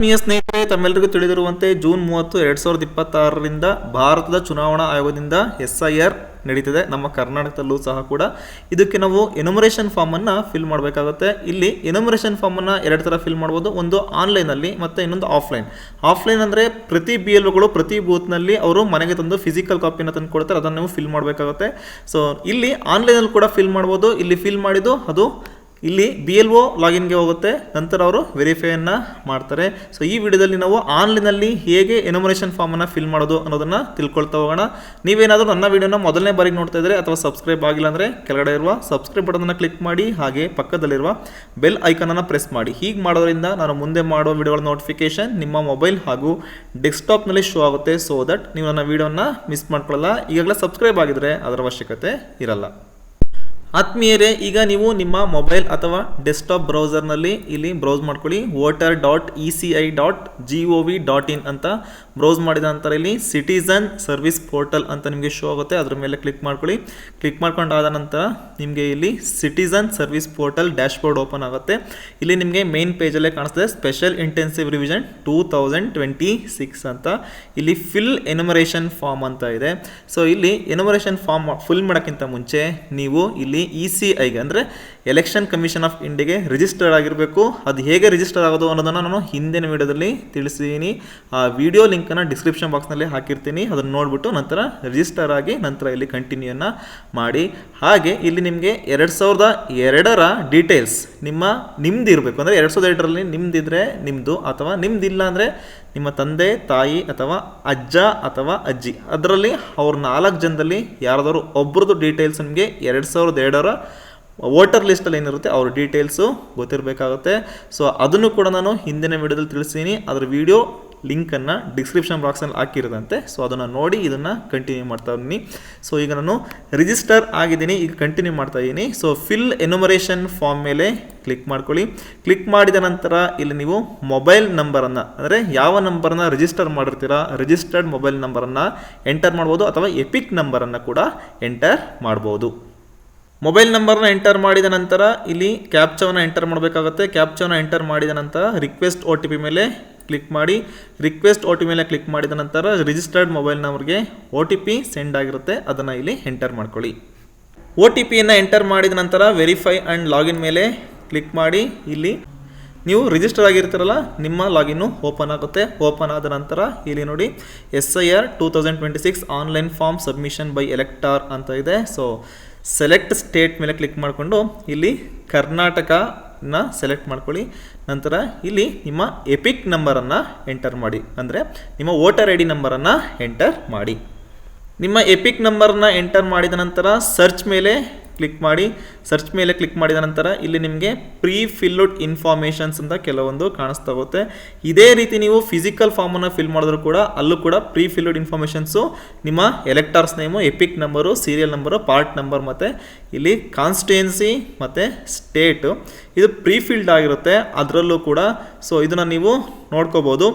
ಆತ್ಮೀಯ ಸ್ನೇಹಿತರೆ, ತಮ್ಮೆಲ್ಲರಿಗೂ ತಿಳಿದಿರುವಂತೆ ಜೂನ್ 30, 2026ರಿಂದ ಭಾರತದ ಚುನಾವಣಾ ಆಯೋಗದಿಂದ SIR ನಡೀತಿದೆ. ನಮ್ಮ ಕರ್ನಾಟಕದಲ್ಲೂ ಸಹ ಕೂಡ ಇದಕ್ಕೆ ನಾವು ಎನುಮರೇಷನ್ ಫಾರ್ಮನ್ನು ಫಿಲ್ ಮಾಡಬೇಕಾಗುತ್ತೆ. ಇಲ್ಲಿ ಎನುಮರೇಷನ್ ಫಾರ್ಮನ್ನು ಎರಡು ಥರ ಫಿಲ್ ಮಾಡ್ಬೋದು. ಒಂದು ಆನ್ಲೈನಲ್ಲಿ ಮತ್ತು ಇನ್ನೊಂದು ಆಫ್ಲೈನ್. ಆಫ್ಲೈನ್ ಅಂದರೆ ಪ್ರತಿ BLOಗಳು ಪ್ರತಿ ಬೂತ್ನಲ್ಲಿ ಅವರು ಮನೆಗೆ ತಂದು ಫಿಸಿಕಲ್ ಕಾಪಿನ ತಂದು ಕೊಡ್ತಾರೆ, ಅದನ್ನು ನೀವು ಫಿಲ್ ಮಾಡಬೇಕಾಗುತ್ತೆ. ಸೊ ಇಲ್ಲಿ ಆನ್ಲೈನಲ್ಲಿ ಕೂಡ ಫಿಲ್ ಮಾಡ್ಬೋದು. ಇಲ್ಲಿ ಫಿಲ್ ಮಾಡಿದ್ದು ಅದು ಇಲ್ಲಿ BLO ಲಾಗಿನ್ಗೆ ಹೋಗುತ್ತೆ, ನಂತರ ಅವರು ವೆರಿಫೈಯನ್ನು ಮಾಡ್ತಾರೆ. ಸೊ ಈ ವಿಡಿಯೋದಲ್ಲಿ ನಾವು ಆನ್ಲೈನಲ್ಲಿ ಹೇಗೆ ಎನುಮರೇಷನ್ ಫಾರ್ಮನ್ನು ಫಿಲ್ ಮಾಡೋದು ಅನ್ನೋದನ್ನು ತಿಳ್ಕೊಳ್ತಾ ಹೋಗೋಣ. ನೀವೇನಾದರೂ ನನ್ನ ವಿಡಿಯೋನ ಮೊದಲನೇ ಬಾರಿಗೆ ನೋಡ್ತಾ ಇದ್ದರೆ ಅಥವಾ ಸಬ್ಸ್ಕ್ರೈಬ್ ಆಗಿಲ್ಲ ಅಂದರೆ ಕೆಳಗಡೆ ಇರುವ ಸಬ್ಸ್ಕ್ರೈಬ್ ಬಟನನ್ನು ಕ್ಲಿಕ್ ಮಾಡಿ, ಹಾಗೆ ಪಕ್ಕದಲ್ಲಿರುವ ಬೆಲ್ ಐಕನನ್ನು ಪ್ರೆಸ್ ಮಾಡಿ. ಹೀಗೆ ಮಾಡೋದ್ರಿಂದ ನಾನು ಮುಂದೆ ಮಾಡುವ ವಿಡಿಯೋಗಳ ನೋಟಿಫಿಕೇಶನ್ ನಿಮ್ಮ ಮೊಬೈಲ್ ಹಾಗೂ ಡೆಸ್ಕ್ಟಾಪ್ನಲ್ಲಿ ಶೋ ಆಗುತ್ತೆ. ಸೊ ದಟ್ ನೀವು ನನ್ನ ವಿಡಿಯೋನ ಮಿಸ್ ಮಾಡ್ಕೊಳ್ಳಲ್ಲ. ಈಗಾಗಲೇ ಸಬ್ಸ್ಕ್ರೈಬ್ ಆಗಿದ್ರೆ ಅದರ ಅವಶ್ಯಕತೆ ಇರಲ್ಲ. ಆತ್ಮೀಯರೇ, ಈಗ ನೀವು ನಿಮ್ಮ ಮೊಬೈಲ್ ಅಥವಾ ಡೆಸ್ಕ್ಟಾಪ್ ಬ್ರೌಸರ್ನಲ್ಲಿ ಇಲ್ಲಿ ಬ್ರೌಸ್ ಮಾಡ್ಕೊಳ್ಳಿ. voter.eci.gov.in ಅಂತ ಬ್ರೌಸ್ ಮಾಡಿದ ನಂತರ ಇಲ್ಲಿ ಸಿಟಿಸನ್ ಸರ್ವಿಸ್ ಪೋರ್ಟಲ್ ಅಂತ ನಿಮಗೆ ಶೋ ಆಗುತ್ತೆ. ಅದ್ರ ಮೇಲೆ ಕ್ಲಿಕ್ ಮಾಡ್ಕೊಳ್ಳಿ. ಕ್ಲಿಕ್ ಮಾಡ್ಕೊಂಡಾದ ನಂತರ ನಿಮಗೆ ಇಲ್ಲಿ citizen service portal dashboard open ಆಗುತ್ತೆ. ಇಲ್ಲಿ ನಿಮಗೆ ಮೇನ್ ಪೇಜಲ್ಲೇ ಕಾಣಿಸ್ತದೆ ಸ್ಪೆಷಲ್ ಇಂಟೆನ್ಸಿವ್ ರಿವಿಷನ್ 2026 ಅಂತ. ಇಲ್ಲಿ ಫಿಲ್ ಎನುಮರೇಷನ್ ಫಾರ್ಮ್ ಅಂತ ಇದೆ. ಸೊ ಇಲ್ಲಿ ಎನುಮರೇಷನ್ ಫಾರ್ಮ್ ಫಿಲ್ ಮಾಡೋಕ್ಕಿಂತ ಮುಂಚೆ ನೀವು ಇಲ್ಲಿ ECIಗೆ ಅಂದರೆ ಎಲೆಕ್ಷನ್ ಕಮಿಷನ್ ಆಫ್ ಇಂಡಿಯಾಗೆ ರಿಜಿಸ್ಟರ್ ಆಗಿರಬೇಕು. ಅದು ಹೇಗೆ ರಿಜಿಸ್ಟರ್ ಆಗೋದು ಅನ್ನೋದನ್ನು ನಾನು ಹಿಂದಿನ ವಿಡಿಯೋದಲ್ಲಿ ತಿಳಿಸಿದ್ದೀನಿ. ಆ ವಿಡಿಯೋ ಲಿಂಕನ್ನು ಡಿಸ್ಕ್ರಿಪ್ಷನ್ ಬಾಕ್ಸ್ನಲ್ಲಿ ಹಾಕಿರ್ತೀನಿ. ಅದನ್ನು ನೋಡಿಬಿಟ್ಟು ನಂತರ ರಿಜಿಸ್ಟರ್ ಆಗಿ ನಂತರ ಇಲ್ಲಿ ಕಂಟಿನ್ಯೂಯನ್ನು ಮಾಡಿ. ಹಾಗೆ ಇಲ್ಲಿ ನಿಮಗೆ 2002ರ ಡೀಟೇಲ್ಸ್ ನಿಮ್ದು ಇರಬೇಕು. ಅಂದರೆ 2002ರಲ್ಲಿ ನಿಮ್ದಿದ್ರೆ ನಿಮ್ಮದು, ಅಥವಾ ನಿಮ್ದಿಲ್ಲ ಅಂದರೆ ನಿಮ್ಮ ತಂದೆ ತಾಯಿ ಅಥವಾ ಅಜ್ಜ ಅಥವಾ ಅಜ್ಜಿ, ಅದರಲ್ಲಿ ಅವ್ರ 4 ಜನದಲ್ಲಿ ಯಾರಾದರೂ ಒಬ್ರದ್ದು ಡೀಟೇಲ್ಸ್ ನಿಮಗೆ 2002ರ ವೋಟರ್ ಲಿಸ್ಟಲ್ಲಿ ಏನಿರುತ್ತೆ ಅವ್ರ ಡೀಟೇಲ್ಸು ಗೊತ್ತಿರಬೇಕಾಗುತ್ತೆ. ಸೊ ಅದನ್ನು ಕೂಡ ನಾನು ಹಿಂದಿನ ವಿಡಿಯೋದಲ್ಲಿ ತಿಳಿಸ್ತೀನಿ. ಅದರ ವಿಡಿಯೋ ಲಿಂಕನ್ನು ಡಿಸ್ಕ್ರಿಪ್ಷನ್ ಬಾಕ್ಸಲ್ಲಿ ಹಾಕಿರೋದಂತೆ. ಸೊ ಅದನ್ನು ನೋಡಿ ಇದನ್ನು ಕಂಟಿನ್ಯೂ ಮಾಡ್ತಾ ಇದ್ದೀನಿ. ಸೊ ಈಗ ನಾನು ರಿಜಿಸ್ಟರ್ ಆಗಿದ್ದೀನಿ, ಈಗ ಕಂಟಿನ್ಯೂ ಮಾಡ್ತಾ ಇದ್ದೀನಿ. ಸೊ ಫಿಲ್ ಎನುಮರೇಷನ್ ಫಾರ್ಮ್ ಮೇಲೆ ಕ್ಲಿಕ್ ಮಾಡ್ಕೊಳ್ಳಿ. ಕ್ಲಿಕ್ ಮಾಡಿದ ನಂತರ ಇಲ್ಲಿ ನೀವು ಮೊಬೈಲ್ ನಂಬರನ್ನು, ಅಂದರೆ ಯಾವ ನಂಬರನ್ನು ರಿಜಿಸ್ಟರ್ ಮಾಡಿರ್ತೀರಾ ರಿಜಿಸ್ಟರ್ಡ್ ಮೊಬೈಲ್ ನಂಬರನ್ನು ಎಂಟರ್ ಮಾಡ್ಬೋದು, ಅಥವಾ ಎಪಿಕ್ ನಂಬರನ್ನು ಕೂಡ ಎಂಟರ್ ಮಾಡ್ಬೋದು. ಮೊಬೈಲ್ ನಂಬರ್ನ ಎಂಟರ್ ಮಾಡಿದ ನಂತರ ಇಲ್ಲಿ ಕ್ಯಾಪ್ಚಾವನ್ನು ಎಂಟರ್ ಮಾಡಬೇಕಾಗುತ್ತೆ. ಕ್ಯಾಪ್ಚಾವನ್ನು ಎಂಟರ್ ಮಾಡಿದ ನಂತರ ರಿಕ್ವೆಸ್ಟ್ OTP ಮೇಲೆ ಕ್ಲಿಕ್ ಮಾಡಿ. ರಿಕ್ವೆಸ್ಟ್ OTP ಮೇಲೆ ಕ್ಲಿಕ್ ಮಾಡಿದ ನಂತರ ರಿಜಿಸ್ಟರ್ಡ್ ಮೊಬೈಲ್ ನಂಬರ್ಗೆ OTP ಸೆಂಡ್ ಆಗಿರುತ್ತೆ, ಅದನ್ನು ಇಲ್ಲಿ ಎಂಟರ್ ಮಾಡ್ಕೊಳ್ಳಿ. OTPಯನ್ನು ಎಂಟರ್ ಮಾಡಿದ ನಂತರ ವೆರಿಫೈ ಆ್ಯಂಡ್ ಲಾಗಿನ್ ಮೇಲೆ ಕ್ಲಿಕ್ ಮಾಡಿ. ಇಲ್ಲಿ ನೀವು ರಿಜಿಸ್ಟರ್ ಆಗಿರ್ತೀರಲ್ಲ, ನಿಮ್ಮ ಲಾಗಿನ್ನು ಓಪನ್ ಆಗುತ್ತೆ. ಓಪನ್ ಆದ ನಂತರ ಇಲ್ಲಿ ನೋಡಿ SIR 2026 online form submission by elector ಅಂತ ಇದೆ. ಸೊ ಸೆಲೆಕ್ಟ್ ಸ್ಟೇಟ್ ಮೇಲೆ ಕ್ಲಿಕ್ ಮಾಡಿಕೊಂಡು ಇಲ್ಲಿ ಕರ್ನಾಟಕನ ಸೆಲೆಕ್ಟ್ ಮಾಡ್ಕೊಳ್ಳಿ. ನಂತರ ಇಲ್ಲಿ ನಿಮ್ಮ ಎಪಿಕ್ ನಂಬರನ್ನು ಎಂಟರ್ ಮಾಡಿ, ಅಂದರೆ ನಿಮ್ಮ ವೋಟರ್ ID ನಂಬರನ್ನು ಎಂಟರ್ ಮಾಡಿ. ನಿಮ್ಮ ಎಪಿಕ್ ನಂಬರನ್ನ ಎಂಟರ್ ಮಾಡಿದ ನಂತರ ಸರ್ಚ್ ಮೇಲೆ ಕ್ಲಿಕ್ ಮಾಡಿ. ಸರ್ಚ್ ಮೇಲೆ ಕ್ಲಿಕ್ ಮಾಡಿದ ನಂತರ ಇಲ್ಲಿ ನಿಮಗೆ ಪ್ರೀ ಫಿಲ್ಡ್ ಇನ್ಫಾರ್ಮೇಷನ್ಸ್ ಅಂತ ಕೆಲವೊಂದು ಕಾಣಿಸ್ತಾ ಹೋಗುತ್ತೆ. ಇದೇ ರೀತಿ ನೀವು ಫಿಸಿಕಲ್ ಫಾರ್ಮನ್ನು ಫಿಲ್ ಮಾಡಿದ್ರು ಕೂಡ ಅಲ್ಲೂ ಕೂಡ ಪ್ರೀ ಫಿಲ್ಡ್ ಇನ್ಫಾರ್ಮೇಷನ್ಸು ನಿಮ್ಮ electors name, EPIC number, serial number, part number ಮತ್ತು ಇಲ್ಲಿ ಕಾನ್ಸ್ಟಿಟ್ಯೂನ್ಸಿ ಮತ್ತು ಸ್ಟೇಟು ಇದು ಪ್ರೀ ಫಿಲ್ಡ್ ಆಗಿರುತ್ತೆ ಅದರಲ್ಲೂ ಕೂಡ. ಸೊ ಇದನ್ನು ನೀವು ನೋಡ್ಕೋಬೋದು.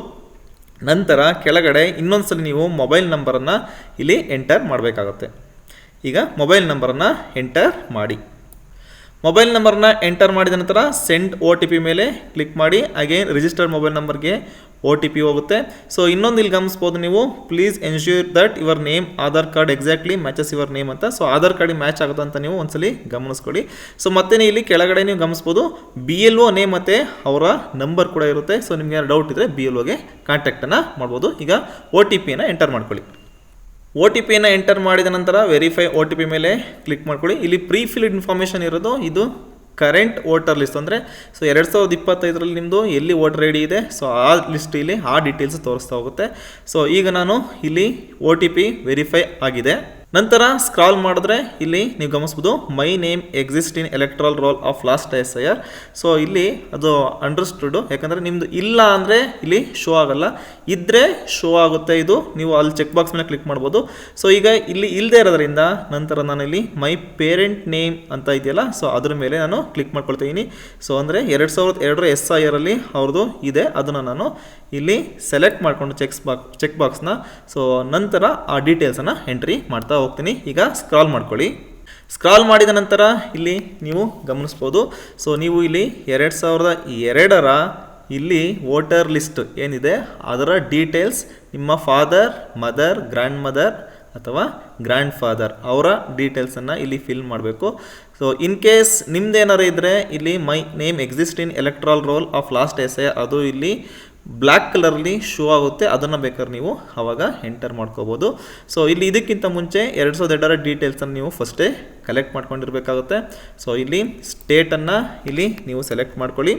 ನಂತರ ಕೆಳಗಡೆ ಇನ್ನೊಂದ್ಸಲ ನೀವು ಮೊಬೈಲ್ ನಂಬರನ್ನು ಇಲ್ಲಿ ಎಂಟರ್ ಮಾಡಬೇಕಾಗುತ್ತೆ. ಈಗ ಮೊಬೈಲ್ ನಂಬರನ್ನು ಎಂಟರ್ ಮಾಡಿ. ಮೊಬೈಲ್ ನಂಬರನ್ನ ಎಂಟರ್ ಮಾಡಿದ ನಂತರ ಸೆಂಡ್ OTP ಮೇಲೆ ಕ್ಲಿಕ್ ಮಾಡಿ. ಅಗೇನ್ ರಿಜಿಸ್ಟರ್ಡ್ ಮೊಬೈಲ್ ನಂಬರ್ಗೆ OTP ಹೋಗುತ್ತೆ. ಸೊ ಇನ್ನೊಂದು ಇಲ್ಲಿ ಗಮನಿಸ್ಬೋದು ನೀವು, please ensure that your name Aadhaar card exactly matches your name ಅಂತ. ಸೊ ಆಧಾರ್ ಕಾರ್ಡಿಗೆ ಮ್ಯಾಚ್ ಆಗುತ್ತೆ ಅಂತ ನೀವು ಒಂದ್ಸಲಿ ಗಮನಿಸ್ಕೊಳ್ಳಿ. ಸೊ ಮತ್ತೆ ಇಲ್ಲಿ ಕೆಳಗಡೆ ನೀವು ಗಮನಿಸ್ಬೋದು BLO ನೇಮ್ ಮತ್ತು ಅವರ ನಂಬರ್ ಕೂಡ ಇರುತ್ತೆ. ಸೊ ನಿಮ್ಗೆ ಏನಾದ್ರು ಡೌಟ್ ಇದ್ದರೆ BLOಗೆ ಕಾಂಟ್ಯಾಕ್ಟನ್ನು ಮಾಡ್ಬೋದು. ಈಗ OTPಯನ್ನು ಎಂಟರ್ ಮಾಡ್ಕೊಳ್ಳಿ. OTPಯನ್ನು ಎಂಟರ್ ಮಾಡಿದ ನಂತರ ವೆರಿಫೈ OTP ಮೇಲೆ ಕ್ಲಿಕ್ ಮಾಡ್ಕೊಳ್ಳಿ. ಇಲ್ಲಿ ಪ್ರೀ ಫಿಲ್ಡ್ ಇನ್ಫಾರ್ಮೇಷನ್ ಇರೋದು ಇದು ಕರೆಂಟ್ ವೋಟರ್ ಲಿಸ್ಟ್, ಅಂದರೆ ಸೊ 2025ರಲ್ಲಿ ನಿಮ್ಮದು ಎಲ್ಲಿ ವೋಟರ್ ID ಇದೆ, ಸೊ ಆ ಲಿಸ್ಟ್ ಇಲ್ಲಿ ಆ ಡೀಟೇಲ್ಸ್ ತೋರಿಸ್ತಾ ಹೋಗುತ್ತೆ. ಸೊ ಈಗ ನಾನು ಇಲ್ಲಿ OTP ವೆರಿಫೈ ಆಗಿದೆ. ನಂತರ ಸ್ಕ್ರಾಲ್ ಮಾಡಿದ್ರೆ ಇಲ್ಲಿ ನೀವು ಗಮನಿಸ್ಬೋದು ಮೈ name exist in electoral roll of last SIR. So ಇಲ್ಲಿ ಅದು ಅಂಡರ್ಸ್ಟುಡ್, ಯಾಕಂದರೆ ನಿಮ್ಮದು ಇಲ್ಲ ಅಂದರೆ ಇಲ್ಲಿ ಶೋ ಆಗಲ್ಲ, ಇದ್ದರೆ ಶೋ ಆಗುತ್ತೆ. ಇದು ನೀವು ಅಲ್ಲಿ ಚೆಕ್ ಬಾಕ್ಸ್ ಮೇಲೆ ಕ್ಲಿಕ್ ಮಾಡ್ಬೋದು. ಸೊ ಈಗ ಇಲ್ಲಿ ಇಲ್ಲದೆ ಇರೋದ್ರಿಂದ ನಂತರ ನಾನು ಇಲ್ಲಿ ಮೈ ಪೇರೆಂಟ್ ನೇಮ್ ಅಂತ ಇದೆಯಲ್ಲ, ಸೊ ಅದ್ರ ಮೇಲೆ ನಾನು ಕ್ಲಿಕ್ ಮಾಡ್ಕೊಳ್ತಾ ಇದ್ದೀನಿ. ಸೊ ಅಂದರೆ 2002ರ SIRಲ್ಲಿ ಅವ್ರದ್ದು ಇದೆ, ಅದನ್ನು ನಾನು ಇಲ್ಲಿ ಸೆಲೆಕ್ಟ್ ಮಾಡಿಕೊಂಡು ಚೆಕ್ ಬಾಕ್ಸ್ನ ಸೊ ನಂತರ ಆ ಡೀಟೇಲ್ಸನ್ನು ಎಂಟ್ರಿ ಮಾಡ್ತಾ ಹೋಗ್ತೀನಿ. ಈಗ ಸ್ಕ್ರಾಲ್ ಮಾಡ್ಕೊಳ್ಳಿ. ಸ್ಕ್ರಾಲ್ ಮಾಡಿದ ನಂತರ ಇಲ್ಲಿ ನೀವು ಗಮನಿಸ್ಬೋದು. ಸೊ ನೀವು ಇಲ್ಲಿ 2002ರ ಇಲ್ಲಿ ವೋಟರ್ ಲಿಸ್ಟ್ ಏನಿದೆ ಅದರ ಡೀಟೇಲ್ಸ್ ನಿಮ್ಮ ಫಾದರ್, ಮದರ್, ಗ್ರ್ಯಾಂಡ್ ಮದರ್ ಅಥವಾ ಗ್ರ್ಯಾಂಡ್ ಫಾದರ್ ಅವರ ಡೀಟೇಲ್ಸನ್ನು ಇಲ್ಲಿ ಫಿಲ್ ಮಾಡಬೇಕು. ಸೊ ಇನ್ ಕೇಸ್ ನಿಮ್ದೇನಾರು ಇದ್ದರೆ ಇಲ್ಲಿ my name exist in electoral roll of last ಎಸೆ ಅದು ಇಲ್ಲಿ ಬ್ಲ್ಯಾಕ್ ಕಲರ್ಲಿ ಶೋ ಆಗುತ್ತೆ, ಅದನ್ನು ಬೇಕಾದ್ರೆ ನೀವು ಆವಾಗ ಎಂಟರ್ ಮಾಡ್ಕೋಬೋದು. ಸೊ ಇಲ್ಲಿ ಇದಕ್ಕಿಂತ ಮುಂಚೆ 2002 ಡೀಟೇಲ್ಸನ್ನು ನೀವು ಫಸ್ಟೇ ಕಲೆಕ್ಟ್ ಮಾಡ್ಕೊಂಡಿರ್ಬೇಕಾಗುತ್ತೆ. ಸೊ ಇಲ್ಲಿ ಸ್ಟೇಟನ್ನು ಇಲ್ಲಿ ನೀವು ಸೆಲೆಕ್ಟ್ ಮಾಡ್ಕೊಳ್ಳಿ.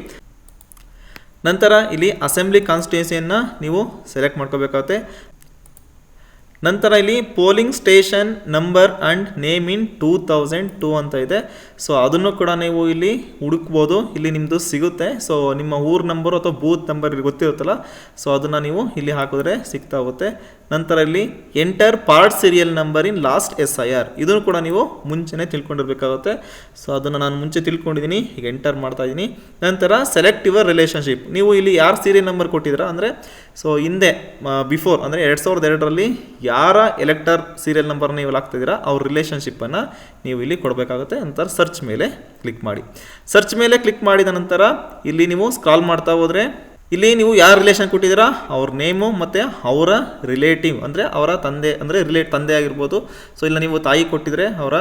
ನಂತರ ಇಲ್ಲಿ ಅಸೆಂಬ್ಲಿ ಕಾನ್ಸ್ಟಿಟ್ಯೂನ್ಸಿಯನ್ನು ನೀವು ಸೆಲೆಕ್ಟ್ ಮಾಡ್ಕೋಬೇಕಾಗುತ್ತೆ. ನಂತರ ಇಲ್ಲಿ polling station number and name ಇನ್ 2002 ಅಂತ ಇದೆ. ಸೊ ಅದನ್ನು ಕೂಡ ನೀವು ಇಲ್ಲಿ ಹುಡುಕ್ಬೋದು, ಇಲ್ಲಿ ನಿಮ್ಮದು ಸಿಗುತ್ತೆ. ಸೊ ನಿಮ್ಮ ಊರ್ ನಂಬರು ಅಥವಾ ಬೂತ್ ನಂಬರ್ ಗೊತ್ತಿರುತ್ತಲ್ಲ, ಸೊ ಅದನ್ನು ನೀವು ಇಲ್ಲಿ ಹಾಕಿದ್ರೆ ಸಿಗ್ತಾ ಹೋಗುತ್ತೆ. ನಂತರ ಇಲ್ಲಿ enter part serial number in last SIR ಇದನ್ನು ಕೂಡ ನೀವು ಮುಂಚೆನೇ ತಿಳ್ಕೊಂಡಿರ್ಬೇಕಾಗುತ್ತೆ. ಸೊ ಅದನ್ನು ನಾನು ಮುಂಚೆ ತಿಳ್ಕೊಂಡಿದ್ದೀನಿ, ಈಗ ಎಂಟರ್ ಮಾಡ್ತಾ ಇದ್ದೀನಿ. ನಂತರ ಸೆಲೆಕ್ಟ್ ಯುವರ್ ರಿಲೇಷನ್ಶಿಪ್, ನೀವು ಇಲ್ಲಿ ಯಾರು ಸೀರಿಯಲ್ ನಂಬರ್ ಕೊಟ್ಟಿದ್ದೀರಾ ಅಂದರೆ ಸೊ ಹಿಂದೆ ಬಿಫೋರ್ ಅಂದರೆ 2002ರಲ್ಲಿ ಯಾರ ಎಲೆಕ್ಟರ್ ಸೀರಿಯಲ್ ನಂಬರ್ ನೀವು ಹಾಕ್ತಿದ್ದೀರಾ ಅವ್ರ ರಿಲೇಷನ್ಶಿಪ್ಪನ್ನು ನೀವು ಇಲ್ಲಿ ಕೊಡಬೇಕಾಗುತ್ತೆ. ನಂತರ ಸರ್ಚ್ ಮೇಲೆ ಕ್ಲಿಕ್ ಮಾಡಿ. ಸರ್ಚ್ ಮೇಲೆ ಕ್ಲಿಕ್ ಮಾಡಿದ ನಂತರ ಇಲ್ಲಿ ನೀವು ಸ್ಕ್ರಾಲ್ ಮಾಡ್ತಾ ಹೋದರೆ ಇಲ್ಲಿ ನೀವು ಯಾರು ರಿಲೇಷನ್ ಕೊಟ್ಟಿದ್ದೀರಾ ಅವ್ರ ನೇಮು ಮತ್ತು ಅವರ ರಿಲೇಟಿವ್ ಅಂದರೆ ಅವರ ತಂದೆ ಅಂದರೆ ತಂದೆ ಆಗಿರ್ಬೋದು. ಸೊ ಇಲ್ಲ ನೀವು ತಾಯಿ ಕೊಟ್ಟಿದ್ರೆ ಅವರ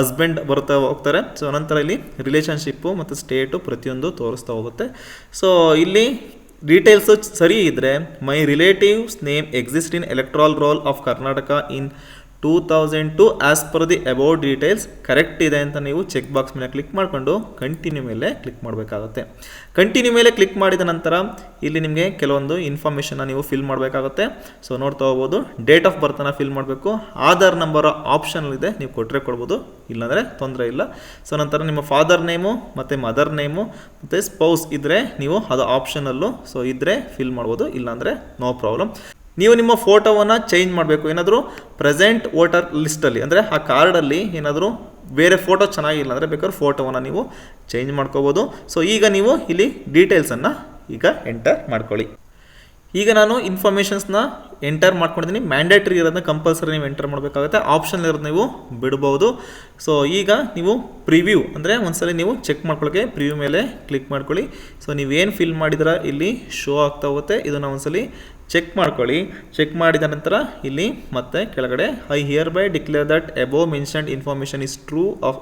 ಹಸ್ಬೆಂಡ್ ಬರ್ತಾ ಹೋಗ್ತಾರೆ. ಸೊ ನಂತರ ಇಲ್ಲಿ ರಿಲೇಷನ್ಶಿಪ್ಪು ಮತ್ತು ಸ್ಟೇಟು ಪ್ರತಿಯೊಂದು ತೋರಿಸ್ತಾ ಹೋಗುತ್ತೆ. ಸೊ ಇಲ್ಲಿ ಡೀಟೇಲ್ಸು ಸರಿ ಇದ್ದರೆ my relatives name exist in electoral roll of Karnataka in 2002 as per the above details correct ಇದೆ ಅಂತ ನೀವು ಚೆಕ್ ಬಾಕ್ಸ್ ಮೇಲೆ ಕ್ಲಿಕ್ ಮಾಡಿಕೊಂಡು ಕಂಟಿನ್ಯೂ ಮೇಲೆ ಕ್ಲಿಕ್ ಮಾಡಬೇಕಾಗುತ್ತೆ. ಕಂಟಿನ್ಯೂ ಮೇಲೆ ಕ್ಲಿಕ್ ಮಾಡಿದ ನಂತರ ಇಲ್ಲಿ ನಿಮಗೆ ಕೆಲವೊಂದು ಇನ್ಫಾರ್ಮೇಷನ್ನ ನೀವು ಫಿಲ್ ಮಾಡಬೇಕಾಗುತ್ತೆ. ಸೊ ನೋಡ್ತಾ ಹೋಗ್ಬೋದು, ಡೇಟ್ ಆಫ್ ಬರ್ತನ್ನು ಫಿಲ್ ಮಾಡಬೇಕು. ಆಧಾರ್ ನಂಬರ್ ಆಪ್ಷನ್ ಇದೆ, ನೀವು ಕೊಟ್ಟರೆ ಕೊಡ್ಬೋದು, ಇಲ್ಲಾಂದರೆ ತೊಂದರೆ ಇಲ್ಲ. ಸೊ ನಂತರ ನಿಮ್ಮ ಫಾದರ್ ನೇಮು ಮತ್ತು ಮದರ್ ನೇಮು ಮತ್ತು ಸ್ಪೌಸ್ ಇದ್ದರೆ ನೀವು ಅದು ಆಪ್ಷನಲ್ಲು, ಸೊ ಇದ್ದರೆ ಫಿಲ್ ಮಾಡ್ಬೋದು, ಇಲ್ಲಾಂದರೆ ನೋ ಪ್ರಾಬ್ಲಮ್. ನೀವು ನಿಮ್ಮ ಫೋಟೋವನ್ನು ಚೇಂಜ್ ಮಾಡಬೇಕು, ಏನಾದರೂ ಪ್ರೆಸೆಂಟ್ ವೋಟರ್ ಲಿಸ್ಟಲ್ಲಿ ಅಂದರೆ ಆ ಕಾರ್ಡಲ್ಲಿ ಏನಾದರೂ ಬೇರೆ ಫೋಟೋ ಚೆನ್ನಾಗಿಲ್ಲ ಅಂದರೆ ಬೇಕಾದ್ರೆ ಫೋಟೋವನ್ನು ನೀವು ಚೇಂಜ್ ಮಾಡ್ಕೋಬೋದು. ಸೊ ಈಗ ನೀವು ಇಲ್ಲಿ ಡೀಟೇಲ್ಸನ್ನು ಈಗ ಎಂಟರ್ ಮಾಡ್ಕೊಳ್ಳಿ. ಈಗ ನಾನು ಇನ್ಫಾರ್ಮೇಷನ್ಸ್ನ ಎಂಟರ್ ಮಾಡ್ಕೊಂಡಿದ್ದೀನಿ. ಮ್ಯಾಂಡೇಟ್ರಿ ಇರೋದನ್ನ ಕಂಪಲ್ಸರಿ ನೀವು ಎಂಟರ್ ಮಾಡಬೇಕಾಗುತ್ತೆ, ಆಪ್ಷನ್ ಇರೋದು ನೀವು ಬಿಡ್ಬೋದು. ಸೊ ಈಗ ನೀವು ಪ್ರಿವ್ಯೂ ಅಂದರೆ ಒಂದ್ಸಲ ನೀವು ಚೆಕ್ ಮಾಡ್ಕೊಳ್ಳೋಕ್ಕೆ ಪ್ರಿವ್ಯೂ ಮೇಲೆ ಕ್ಲಿಕ್ ಮಾಡ್ಕೊಳ್ಳಿ. ಸೊ ನೀವೇನು ಫಿಲ್ ಮಾಡಿದ್ರೆ ಇಲ್ಲಿ ಶೋ ಆಗ್ತಾ ಹೋಗುತ್ತೆ, ಇದನ್ನು ಒಂದ್ಸಲಿ ಚೆಕ್ ಮಾಡ್ಕೊಳ್ಳಿ. ಚೆಕ್ ಮಾಡಿದ ನಂತರ ಇಲ್ಲಿ ಮತ್ತೆ ಕೆಳಗಡೆ I hereby declare that above mentioned information is true of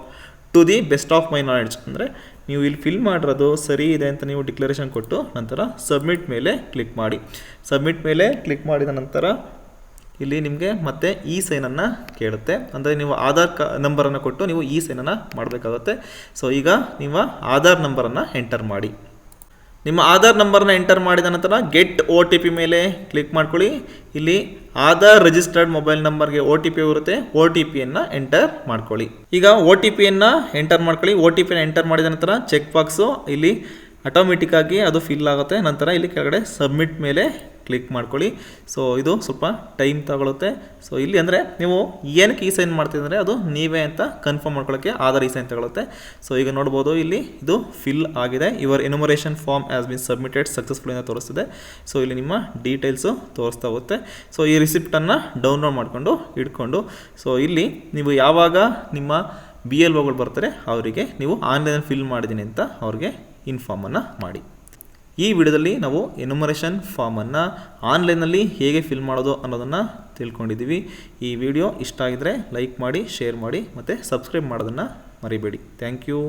to the best of my knowledge ಅಂದರೆ ನೀವು ಇಲ್ಲಿ ಫಿಲ್ ಮಾಡಿರೋದು ಸರಿ ಇದೆ ಅಂತ ನೀವು ಡಿಕ್ಲರೇಷನ್ ಕೊಟ್ಟು ನಂತರ ಸಬ್ಮಿಟ್ ಮೇಲೆ ಕ್ಲಿಕ್ ಮಾಡಿ. ಸಬ್ಮಿಟ್ ಮೇಲೆ ಕ್ಲಿಕ್ ಮಾಡಿದ ನಂತರ ಇಲ್ಲಿ ನಿಮಗೆ ಮತ್ತೆ ಈ ಸೈನನ್ನು ಕೇಳುತ್ತೆ, ಅಂದರೆ ನೀವು ಆಧಾರ್ ನಂಬರನ್ನು ಕೊಟ್ಟು ನೀವು ಈ ಸೈನನ್ನು ಮಾಡಬೇಕಾಗುತ್ತೆ. ಸೊ ಈಗ ನಿಮ್ಮ ಆಧಾರ್ ನಂಬರನ್ನು ಎಂಟರ್ ಮಾಡಿ. ನಿಮ್ಮ ಆಧಾರ್ ನಂಬರ್ನ ಎಂಟರ್ ಮಾಡಿದ ನಂತರ ಗೆಟ್ OTP ಮೇಲೆ ಕ್ಲಿಕ್ ಮಾಡ್ಕೊಳ್ಳಿ. ಇಲ್ಲಿ ಆಧಾರ್ ರಿಜಿಸ್ಟರ್ಡ್ ಮೊಬೈಲ್ ನಂಬರ್ಗೆ OTP ಇರುತ್ತೆ, OTPಯನ್ನು ಎಂಟರ್ ಮಾಡ್ಕೊಳ್ಳಿ. ಈಗ OTPಯನ್ನು ಎಂಟರ್ ಮಾಡ್ಕೊಳ್ಳಿ. OTPನ ಎಂಟರ್ ಮಾಡಿದ ನಂತರ ಚೆಕ್ ಬಾಕ್ಸು ಇಲ್ಲಿ ಆಟೋಮೆಟಿಕ್ಕಾಗಿ ಅದು ಫಿಲ್ ಆಗುತ್ತೆ. ನಂತರ ಇಲ್ಲಿ ಕೆಳಗಡೆ ಸಬ್ಮಿಟ್ ಮೇಲೆ ಕ್ಲಿಕ್ ಮಾಡ್ಕೊಳ್ಳಿ. ಸೊ ಇದು ಸ್ವಲ್ಪ ಟೈಮ್ ತಗೊಳುತ್ತೆ. ಸೊ ಇಲ್ಲಿ ಅಂದರೆ ನೀವು ಏನಕ್ಕೆ ಈ ಸೈನ್ ಮಾಡ್ತಿದ್ರೆ ಅದು ನೀವೇ ಅಂತ ಕನ್ಫರ್ಮ್ ಮಾಡ್ಕೊಳ್ಳೋಕ್ಕೆ ಆಧಾರ್ ಈ ಸೈನ್ ತಗೊಳುತ್ತೆ. ಸೊ ಈಗ ನೋಡ್ಬೋದು ಇಲ್ಲಿ ಇದು ಫಿಲ್ ಆಗಿದೆ. Your enumeration form has been submitted successful ಅಂತ ತೋರಿಸ್ತಿದೆ. ಸೊ ಇಲ್ಲಿ ನಿಮ್ಮ ಡೀಟೇಲ್ಸು ತೋರಿಸ್ತಾ ಹೋಗುತ್ತೆ. ಸೊ ಈ ರಿಸಿಪ್ಟನ್ನು ಡೌನ್ಲೋಡ್ ಮಾಡಿಕೊಂಡು ಇಟ್ಕೊಂಡು ಸೊ ಇಲ್ಲಿ ನೀವು ಯಾವಾಗ ನಿಮ್ಮ BLOಗಳು ಬರ್ತಾರೆ ಅವರಿಗೆ ನೀವು ಆನ್ಲೈನಲ್ಲಿ ಫಿಲ್ ಮಾಡಿದ್ದೀನಿ ಅಂತ ಅವ್ರಿಗೆ ಇನ್ಫಾರ್ಮನ್ನು ಮಾಡಿ. ಈ ವಿಡಿಯೋದಲ್ಲಿ ನಾವು ಎನ್ಯುಮರೇಷನ್ ಫಾರ್ಮನ್ನು ಆನ್ಲೈನಲ್ಲಿ ಹೇಗೆ ಫಿಲ್ ಮಾಡೋದು ಅನ್ನೋದನ್ನು ತಿಳ್ಕೊಂಡಿದ್ದೀವಿ. ಈ ವಿಡಿಯೋ ಇಷ್ಟ ಆಗಿದರೆ ಲೈಕ್ ಮಾಡಿ, ಶೇರ್ ಮಾಡಿ ಮತ್ತು ಸಬ್ಸ್ಕ್ರೈಬ್ ಮಾಡೋದನ್ನು ಮರಿಬೇಡಿ. Thank you.